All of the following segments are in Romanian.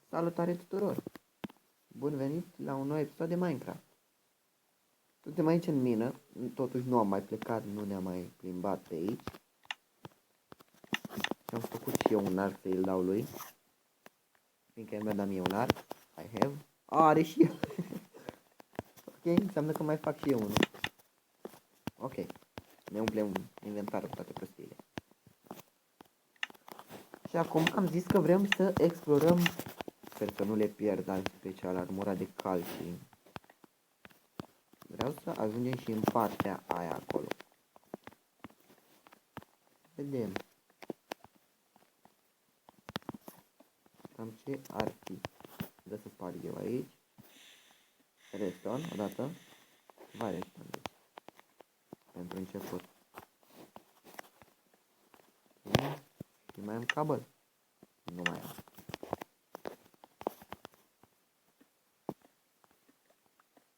Salutare tuturor! Bun venit la un nou episod de Minecraft. Suntem aici în mină, totuși nu am mai plecat, nu ne-am mai plimbat pe aici. Am făcut și eu un arc să îl dau lui. Fiindcă mi-a dat mie un arc. I have. Are și el. Ok, înseamnă că mai fac și eu unul. Ok. Ne umplem inventarul cu toate prostiile. Și acum că am zis că vrem să explorăm, sper să nu le pierd, în special armura de calciu. Vreau să ajungem și în partea aia acolo. Vedem. Cam ce ar fi. Să sparg eu aici. Redstone, odată. Va redstone. Pentru început. Okay. Și mai am cabel. Nu mai am.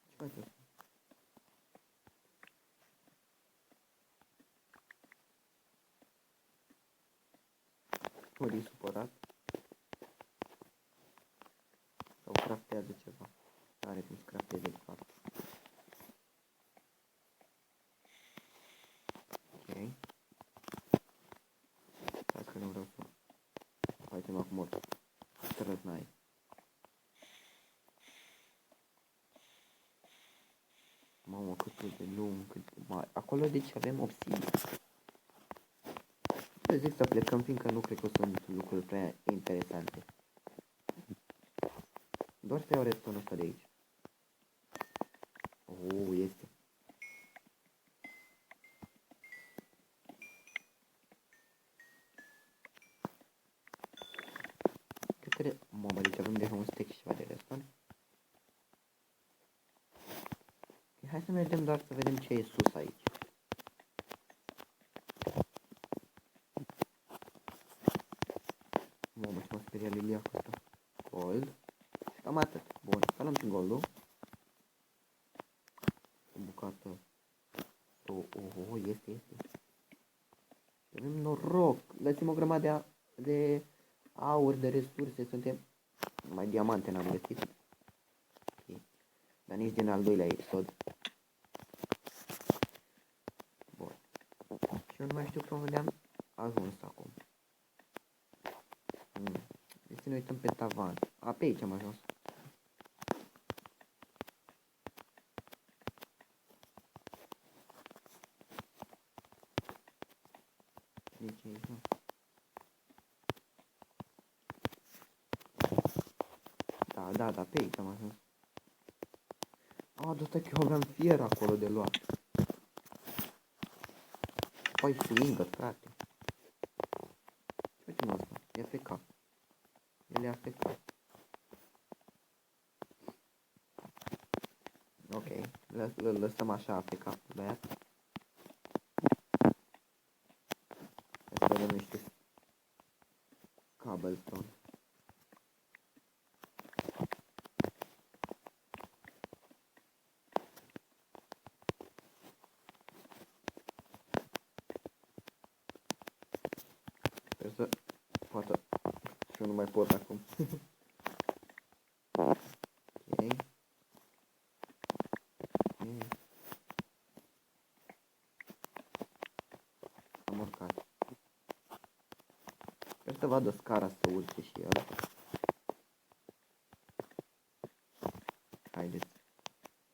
Ce face asta? Ori supărat. Sau craftează ceva. Are cum să crafteze de fapt. Ok. Dacă nu vreau să facem acum o trăznaie. Mamă, cât de lung, cât de mare. Acolo deci avem obsidian. Eu zic să plecăm, fiindcă nu cred că sunt lucruri prea interesante. Doar să iau redstone ăsta de aici. Oh, este. Cred că mamă, deci avem deja un stack și ceva de redstone. Hai să mergem doar să vedem ce e sus aici. Mamă, ce m-a speriat liliacul ăsta. Gold. Și cam atât. Bun, să luăm și goldul. O bucată. Este. Avem noroc. Găsim o grămadă de aur, de resurse. Suntem... Mai diamante n-am găsit. Okay. Dar nici din al doilea episod. Bun. Și eu nu mai știu pe unde am ajuns acum. Deci să ne uităm pe tavan. A, pe aici am ajuns. Deci aici, nu. Da, pe aici am ajuns. A, dar stai că eu aveam fier acolo de luat. Păi și ingot, frate. Ce mă asta? E AFK. El e AFK. Ok, lăsăm așa AFK pe băiat. Hai să vedem niște cobblestone. Sper să poată. Și eu nu mai pot acum. Ok. Am urcat. Sper să vadă scara să urce și el. Haideți.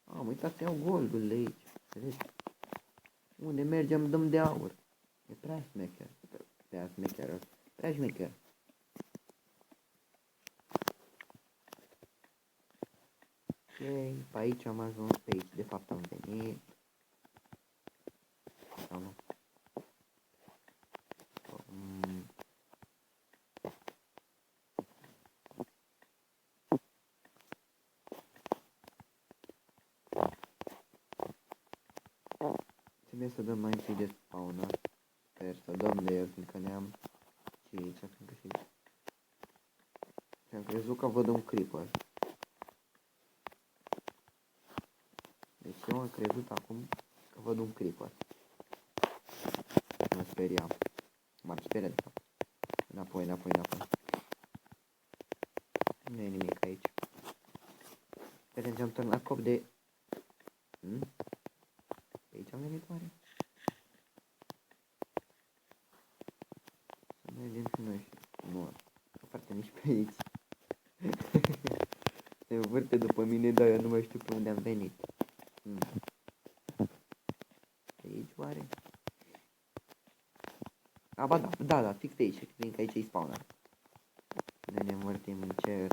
Am uitat să iau goldul de aici. Vedeți? Unde mergem dăm de aur. E prea șmecher. Prea șmecher. Ok, pe aici am ajuns, pe aici de fapt am venit. Sau nu? Trebuie să dăm mai întâi de spawner. Sper să dăm de el, fiindcă ne-am și aici, fiindcă și am crezut că văd un creeper. Deci eu am crezut acum că văd un creeper. Mă speriam. M-ar speria de fapt. Înapoi. Nu e nimic aici. Vedem, am turnat cop de... Aici am venit oare? Să mergem și noi și... Nu, aparte nici pe aici. Se învârte după mine, dar eu nu mai știu pe unde am venit. Pe aici oare? A, ba da, fix de aici, cred că aici e spawner. Noi ne învârtim încet.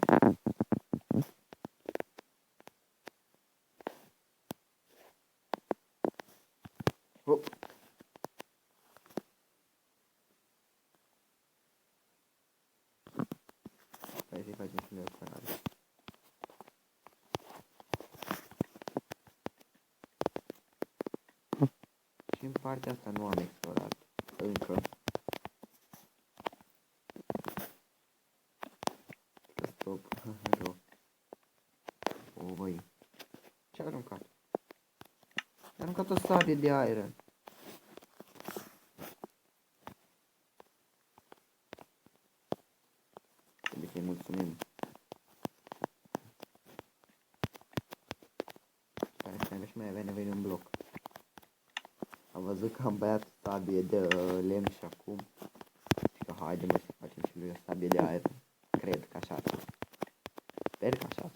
Hop! Hai să-i facem și noi o corabă. Și în partea asta nu am explorat încă. Stop, rău. O, băi. Ce-a aruncat? A aruncat o sabie de aer. Trebuie să-i mulțumim. Care să și mai avea nevoie de un bloc. Am văzut că am băiat sabie de lemn și acum. Și că haide mă să facem și lui o sabie de aer. Cred că așa. Sper că așa.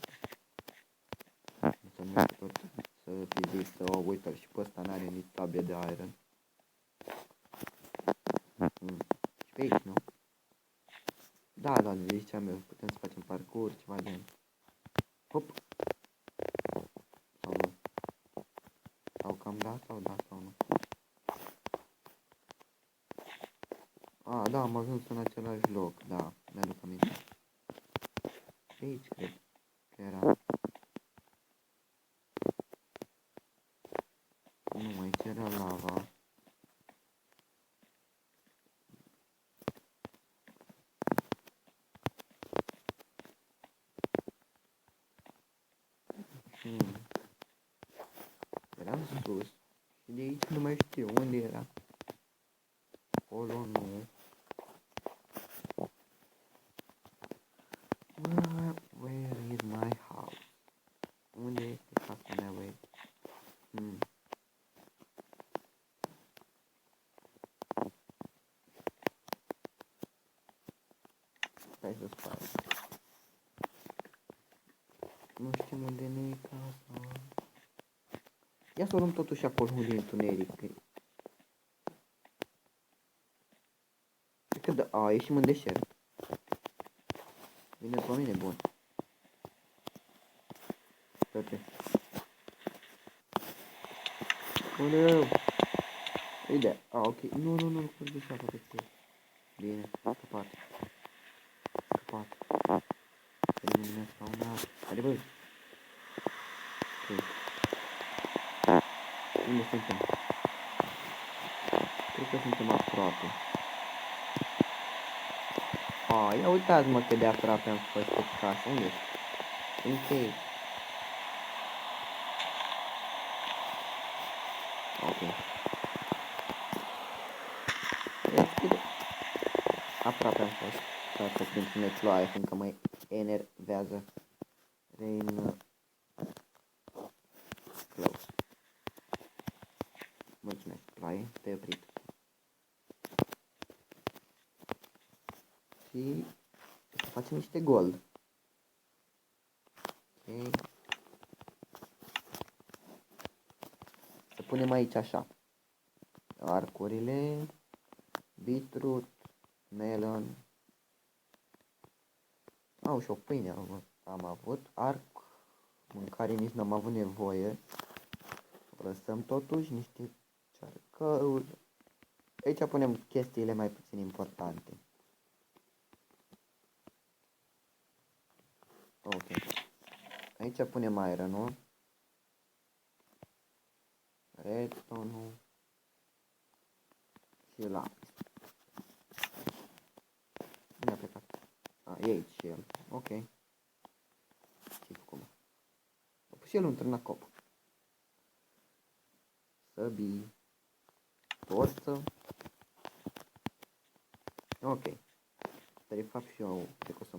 Să nu tot să fi zis să o uită și pe ăsta n-are nici sabie de aer. Și pe aici, nu? Da, ziceam eu, putem să facem parcurs, ceva de... Hop! Sau nu? Sau cam da, sau da, sau nu? A, da, am ajuns în același loc, da, mi-aduc aminte. Și aici, cred că era... Nu, aici era lava. Era în sus. Și de aici nu mai știu unde era. Acolo nu. Where is my house? Unde este casa mea, băi? Stai să spar. Nu știm unde ne e casa. Ia să o luăm totuși acolo unde e întuneric. Cred că da, a, ieșim în deșert. Vine după mine, bun. Uite. Oleu! Uite, a, ok. Nu, curge și apa peste el. Bine, scăpat. Să ne spawnați. Haide, băi! Ok. Unde suntem? Cred că suntem aproape. A, ia uitați-mă cât de aproape am fost pe casă. Unde ești? Ok. Ok. Aproape am fost. Să să continue ploaie, fiindcă mă enervează. Rain close. Mulțumesc, ploaie, te-ai oprit. Și să facem niște gold. Ok. Să punem aici așa. Arcurile. Beetroot. Melon. Au și o pâine am avut. Arc. Mâncare nici n-am avut nevoie. Lăsăm totuși niște cearcăuri. Aici punem chestiile mai puțin importante. Ok. Aici punem iron-ul. Redstone-ul. Și lapis. Unde a plecat? A, e aici și el. Ok. Ce-i făcut, mă? A pus și el un trânacop. Săbii. Torță. Ok. De fapt și eu cred că o să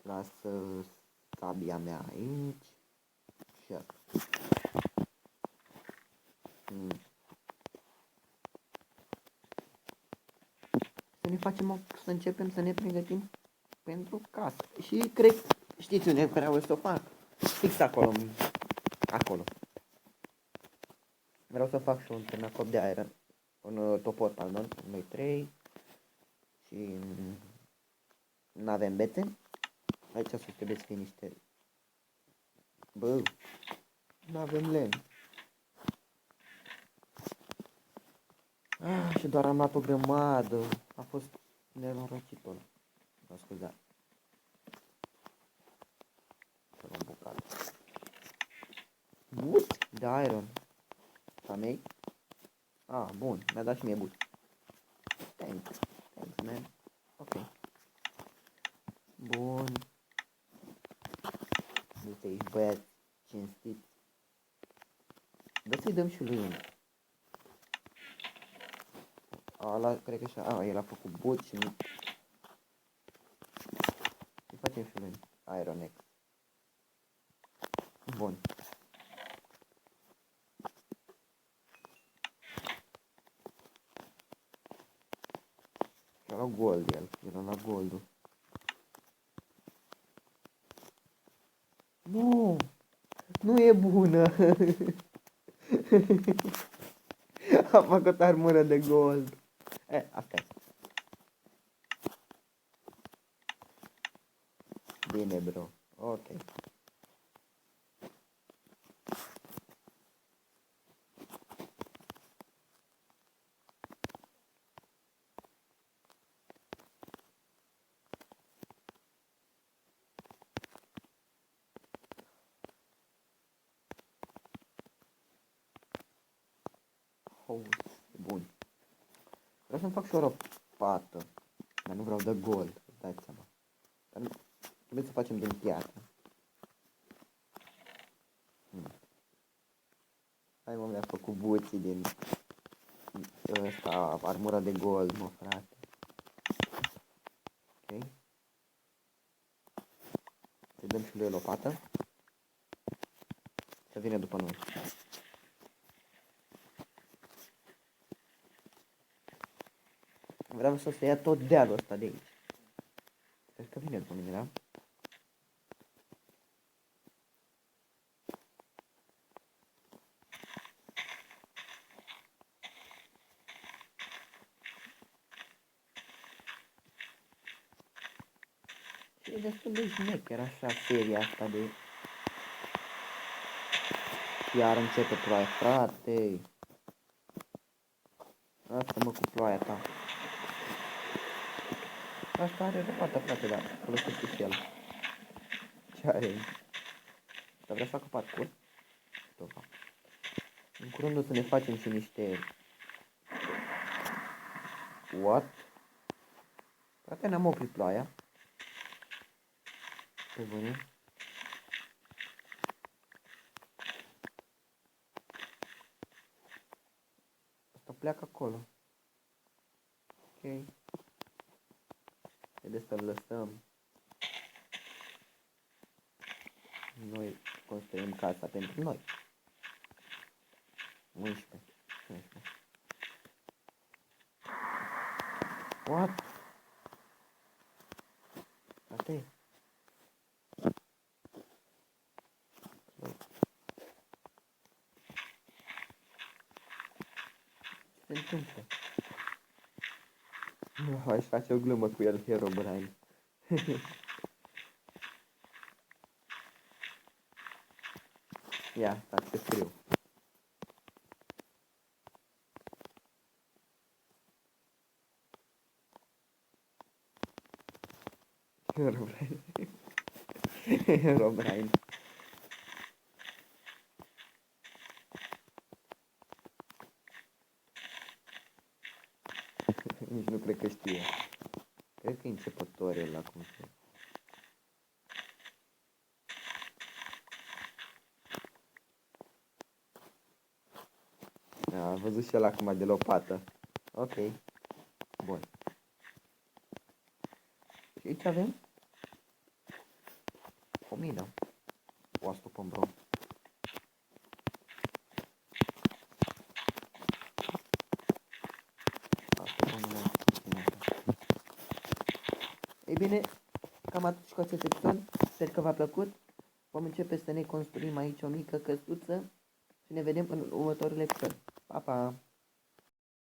Lasă sabia mea aici. Și asta. Să începem să ne pregătim pentru casă. Și cred, știți unde vreau să o fac? Fix acolo. Acolo. Vreau să fac și un târnacop de aer. Un topor, pardon. 2, 3. Și n-avem bețe. Aici sus trebuie să fie niște... Bă, n-avem lemn. Și doar am luat o grămadă. A fost nenorocitul. Mă scuzați. Să luăm bucată. Buți de iron. A mei? Bun. Mi-a dat și mie buți. Thanks, man. Ok. Bun. Du-te aici, băiați cinstiți. Dă să-i dăm și lui unul. Ăla, cred că așa, el a făcut boot și nu... Îi facem și lui Iron X. Bun. Și-a luat gold el a luat goldul. Nu! Nu e bună! Am făcut armură de gold. Asta e. Bine, bro. Ok. Bun. Vreau să-mi fac și o lopată. Dar nu vreau de gold, dați seama. Dar nu, trebuie să facem din piatră. Hai mă, mi-a făcut buții din ăsta, armura de gold, mă, frate. Ok. Să dăm și lui o lopată. Să vină după noi. Vreau să se ia tot dealul ăsta de aici. Cred că vine după mine, da? Și e destul de șmecher așa seria asta de... Iar începe ploaia, frate. Asta mă cu ploaia ta. Asta are lopată, frate, dar folosește și el. Ce are? Dar vrea să facă parcurs? În curând o să ne facem și niște... What? Frate, n-am oprit ploaia. Pe bune. Asta pleacă acolo. Ok. Trebuie să-l lăsăm. Noi construim casa pentru noi. 11. 15. What? Frate. Ce se întâmplă? Nu, aș face o glumă cu el, Herobrine. Ia, stați că scriu. Herobrine. Herobrine. Nici nu cred că știe. Cred că e începător el acum. A văzut și el acum de lopată. Ok. Bun. Și aici avem o mină. O stupăm, bro. Ei bine, cam atât și cu acest episod. Sper că v-a plăcut. Vom începe să ne construim aici o mică căsuță și ne vedem în următorul episod. Pa, pa!